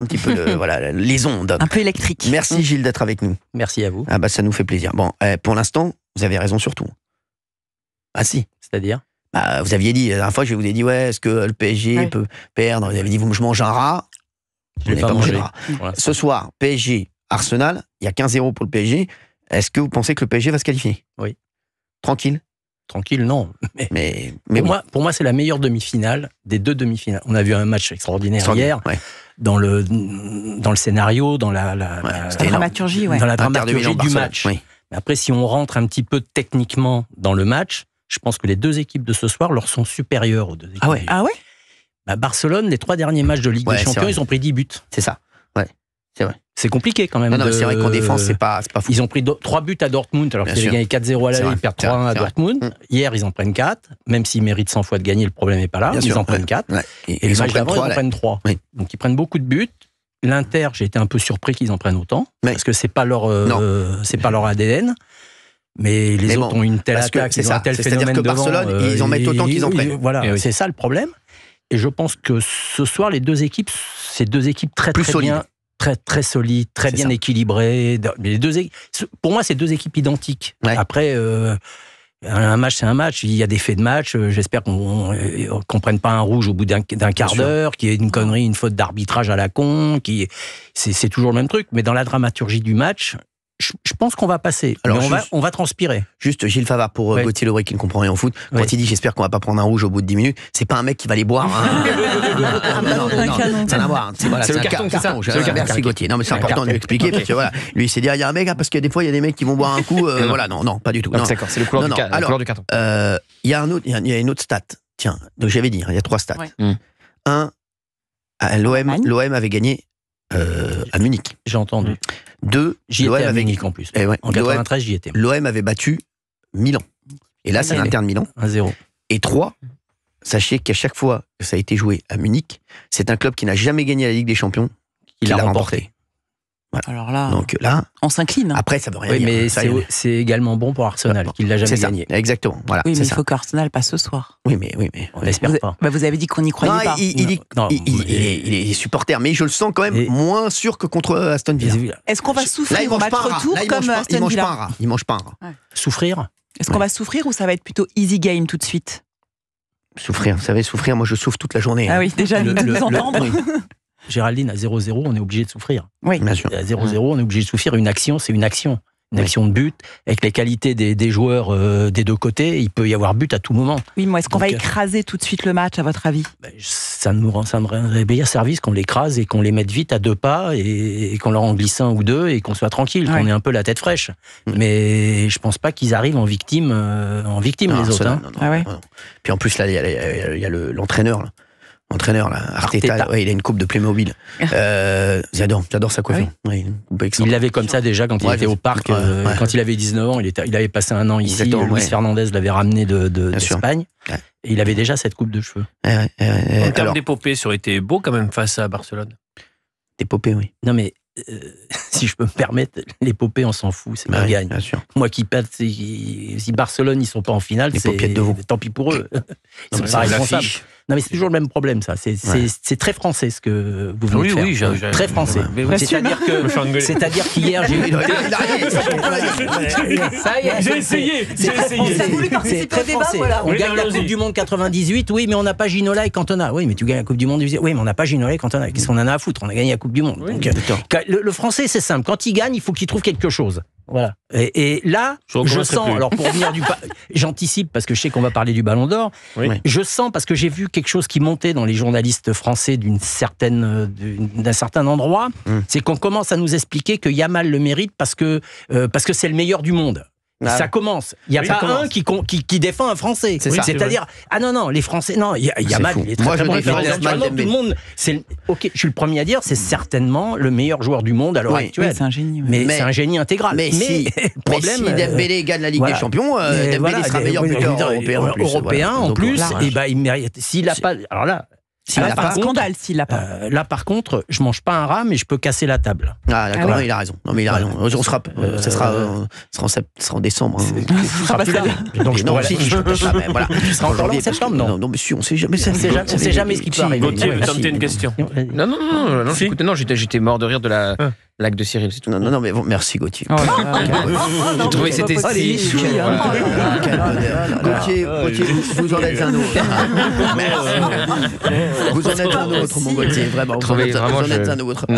un petit peu les ondes. Un peu électrique. Merci Gilles d'être avec nous. Merci à vous. Ah bah ça nous fait plaisir. Bon, pour l'instant, vous avez raison sur tout. Ah si. C'est-à-dire vous aviez dit, la dernière fois, je vous ai dit, est-ce que le PSG peut perdre? Vous avez dit, je mange un rat. Je n'ai pas mangé. Un rat. Voilà. Ce soir, PSG, Arsenal, il y a 15-0 pour le PSG. Est-ce que vous pensez que le PSG va se qualifier? Oui. Tranquille? Tranquille, non. Mais pour moi, c'est la meilleure demi-finale des deux demi-finales. On a vu un match extraordinaire hier, dans le scénario, dans la dramaturgie, dans la dramaturgie du match. Oui. Mais après, si on rentre un petit peu techniquement dans le match, je pense que les deux équipes de ce soir leur sont supérieures aux deux équipes. Ah ouais Barcelone, les 3 derniers matchs de Ligue des Champions, ils ont pris 10 buts. C'est ça. Ouais, c'est vrai. C'est compliqué quand même. Non, c'est vrai qu'en défense, c'est pas fou. Ils ont pris 3 buts à Dortmund, alors qu'ils avaient gagné 4-0 à l'aller, ils perdent 3-1 à Dortmund. Hier, ils en prennent 4. Même s'ils méritent 100 fois de gagner, le problème n'est pas là. Ils en prennent 4. Ouais. Et le match d'avant, ils en prennent 3. Oui. Donc, ils prennent beaucoup de buts. L'Inter, j'ai été un peu surpris qu'ils en prennent autant. Parce que c'est pas leur ADN. Mais les autres ont une telle attaque, ils ont un tel phénomène devant. C'est-à-dire que Barcelone, ils en mettent autant qu'ils en prennent. Voilà, c'est ça le problème. Et je pense que ce soir, les deux équipes, c'est deux équipes très bien, très solides, très bien équilibrées. Pour moi, c'est deux équipes identiques. Ouais. Après, un match, c'est un match. Il y a des faits de match. J'espère qu'on ne prenne pas un rouge au bout d'un quart d'heure, qu'il y ait une connerie, une faute d'arbitrage à la con. C'est toujours le même truc. Mais dans la dramaturgie du match, je pense qu'on va passer. Alors, on va transpirer. Juste, Gilles Favard, pour Gauthier Lebret qui ne comprend rien au foot, quand il dit j'espère qu'on va pas prendre un rouge au bout de 10 minutes, c'est pas un mec qui va les boire. Non, ça n'a à voir. C'est le carton, c'est ça. Merci Gauthier. Non, mais c'est important de lui expliquer parce que lui, il s'est dit, il y a un mec, parce que des fois, il y a des mecs qui vont boire un coup. Non, pas du tout. D'accord, c'est la couleur du carton. Il y a une autre stat. Tiens, donc j'avais dit, il y a 3 stats. Un, l'OM avait gagné à Munich. J'ai entendu. 2, j'y étais à Munich en plus. En 93, j'y étais. L'OM avait battu Milan. Et là, c'est l'Inter de Milan. 1-0. Et 3, sachez qu'à chaque fois que ça a été joué à Munich, c'est un club qui n'a jamais gagné la Ligue des Champions qui l'a remporté. Voilà. Alors là, donc là, on s'incline. Après, ça veut rien dire. Mais c'est également bon pour Arsenal, qui ne l'a jamais gagné. Exactement. Voilà, oui, mais il faut qu'Arsenal passe ce soir. Oui, mais on l'espère pas. Vous avez dit qu'on n'y croyait pas. Il est supporter, mais je le sens quand même moins sûr que contre Aston Villa. Est-ce qu'on va souffrir au match retour comme Aston Villa? Il mange pas un rat. Souffrir? Est-ce qu'on va souffrir ou ça va être plutôt easy game tout de suite? Souffrir, vous savez, souffrir, moi je souffre toute la journée. Ah oui, déjà, nous entendre. Géraldine, à 0-0, on est obligé de souffrir. Oui, bien sûr. À 0-0, on est obligé de souffrir. Une action, c'est une action. Une action de but. Avec les qualités des joueurs des deux côtés, il peut y avoir but à tout moment. Oui, mais est-ce qu'on va écraser tout de suite le match, à votre avis? Ça me rendrait meilleur service qu'on l'écrase et qu'on les mette vite à 2 pas et qu'on leur en glisse 1 ou 2 et qu'on soit tranquille, qu'on ait un peu la tête fraîche. Mais je pense pas qu'ils arrivent en victime, les autres. Non. Puis en plus, là, il y a l'entraîneur, là. L'entraîneur, là, Arteta. Il a une coupe de Playmobil. J'adore sa coiffure. Il l'avait comme ça déjà quand il était au parc. Quand il avait 19 ans, il avait passé un an ici. Luis Fernandez l'avait ramené d'Espagne. Et il avait déjà cette coupe de cheveux. En termes d'épopée, ça aurait été beau quand même face à Barcelone. D'épopée, oui. Non mais, si je peux me permettre, l'épopée, on s'en fout, c'est qu'on gagne. Moi qui pète, si Barcelone, ils sont pas en finale, tant pis pour eux. Ils sont pas responsables. Non mais c'est toujours le même problème, ça. C'est très français ce que vous venez de faire. Oui, très français. C'est-à-dire qu'hier j'ai eu. J'ai essayé. C'est très français. On gagne la Coupe du Monde 98, oui, mais on n'a pas Ginola et Cantona. Oui, mais tu gagnes la Coupe du Monde, oui, mais on n'a pas Ginola et Cantona. Qu'est-ce qu'on en a à foutre? On a gagné la Coupe du Monde. Donc, le français, c'est simple. Quand il gagne, il faut qu'il trouve quelque chose. Voilà. Et là, je sens, alors pour revenir j'anticipe parce que je sais qu'on va parler du Ballon d'Or. Je sens parce que j'ai vu quelque chose qui montait dans les journalistes français d'un certain endroit, c'est qu'on commence à nous expliquer que Yamal le mérite parce que c'est le meilleur du monde. Ça commence. Il n'y a pas un qui défend un Français. C'est-à-dire, non, les Français, non, Yamal, il est très bon. Tout le monde, ok, je suis le premier à dire, c'est certainement le meilleur joueur du monde à l'heure actuelle. C'est un génie. Mais c'est un génie intégral. Mais si Dembélé gagne la Ligue des Champions, Dembélé sera meilleur buteur européen en plus. Et il mérite. S'il n'a pas, alors là. C'est un scandale s'il l'a pas. Là, par contre, je mange pas un rat, mais je peux casser la table. Ah, d'accord, il a raison. Non, mais il a raison. On sera, ça sera en décembre. Donc, je pourrais voilà. Tu seras encore là en septembre, non? Non, monsieur, on sait jamais. On sait jamais ce qui peut arriver. Gauthier veut tenter une question. Non, j'étais mort de rire de la blague de Cyril. Non, mais merci Gauthier. J'ai trouvé que c'était si. Gauthier, vous en êtes un autre. Merci. Vous en êtes un autre, mon Gauthier, vraiment. Vous en êtes un autre.